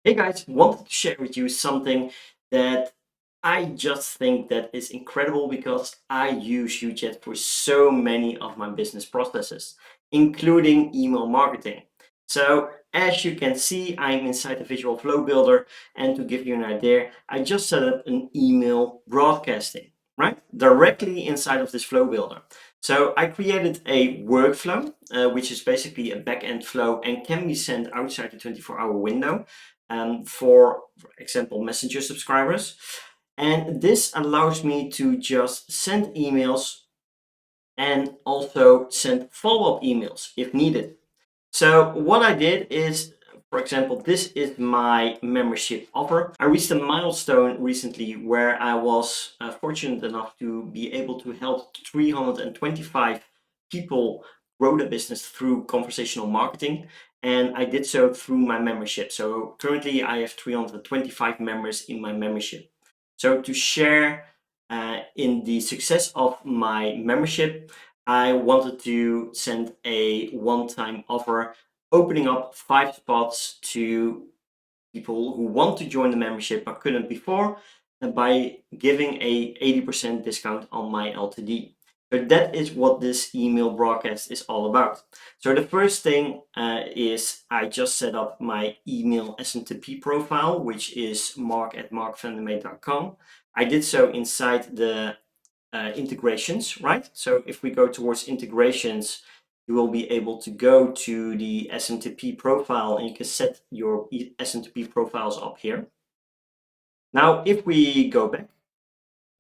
Hey guys, wanted to share with you something that I just think that is incredible because I use UChat for so many of my business processes, including email marketing. So as you can see, I'm inside the visual flow builder, and to give you an idea, I just set up an email broadcasting, right? Directly inside of this flow builder. So I created a workflow, which is basically a back-end flow and can be sent outside the 24-hour window for example, Messenger subscribers. And this allows me to just send emails and also send follow-up emails if needed. So what I did is, for example, this is my membership offer. I reached a milestone recently where I was fortunate enough to be able to help 325 people grow the business through conversational marketing. And I did so through my membership. So currently I have 325 members in my membership. So to share in the success of my membership, I wanted to send a one-time offer opening up 5 spots to people who want to join the membership but couldn't before, and by giving a 80% discount on my LTD. So that is what this email broadcast is all about. So the first thing is I just set up my email SMTP profile, which is mark@markvandermeet.com. I did so inside the integrations, right? So if we go towards integrations, you will be able to go to the SMTP profile and you can set your SMTP profiles up here. Now, if we go back,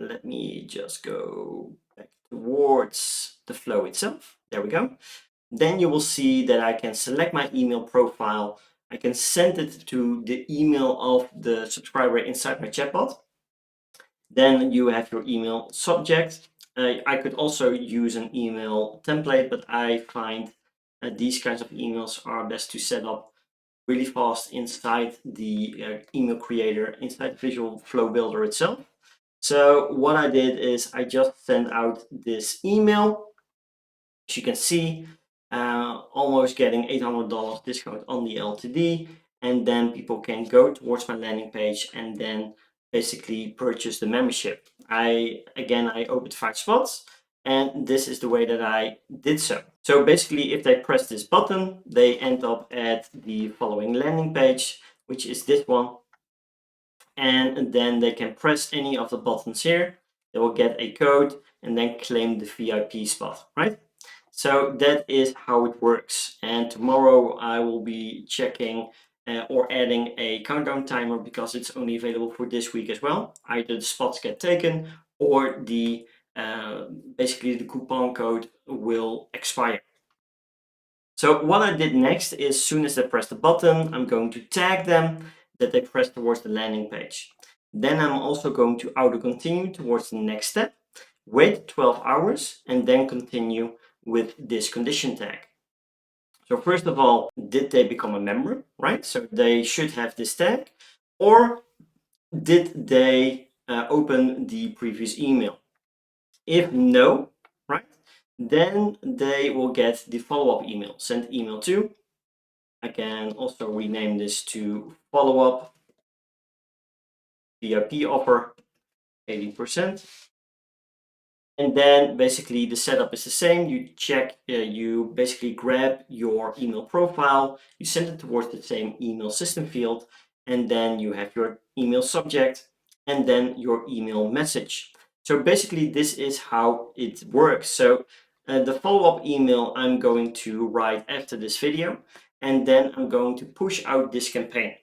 let me just go back towards the flow itself. There we go. Then you will see that I can select my email profile. I can send it to the email of the subscriber inside my chatbot. Then you have your email subject. I could also use an email template, but I find these kinds of emails are best to set up really fast inside the email creator, inside the Visual Flow Builder itself. So what I did is I just sent out this email. As you can see, almost getting $800 discount on the LTD, and then people can go towards my landing page and then basically purchase the membership. I opened 5 spots, and this is the way that I did so. So basically, if they press this button, they end up at the following landing page, which is this one. And then they can press any of the buttons here. They will get a code and then claim the VIP spot, right? So that is how it works. And tomorrow I will be checking or adding a countdown timer because it's only available for this week as well. Either the spots get taken or the basically the coupon code will expire. So what I did next is, as soon as they press the button, I'm going to tag them that they press towards the landing page. Then I'm also going to auto continue towards the next step, wait 12 hours, and then continue with this condition tag. So first of all, did they become a member, right? So they should have this tag, or did they open the previous email? If no, right, then they will get the follow-up email, send email to. I can also rename this to follow-up VIP offer 80%. And then basically the setup is the same. You check, you basically grab your email profile, you send it towards the same email system field, and then you have your email subject and then your email message. So basically this is how it works. So the follow-up email I'm going to write after this video, and then I'm going to push out this campaign.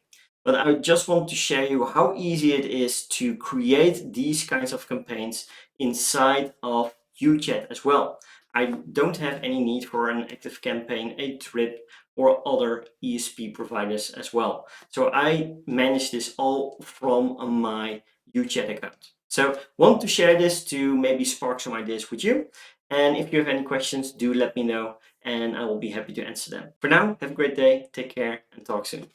But I just want to share you how easy it is to create these kinds of campaigns inside of UChat as well. I don't have any need for an active campaign, a trip, or other ESP providers as well. So I manage this all from my UChat account. So want to share this to maybe spark some ideas with you. And if you have any questions, do let me know and I will be happy to answer them. For now, have a great day, take care, and talk soon.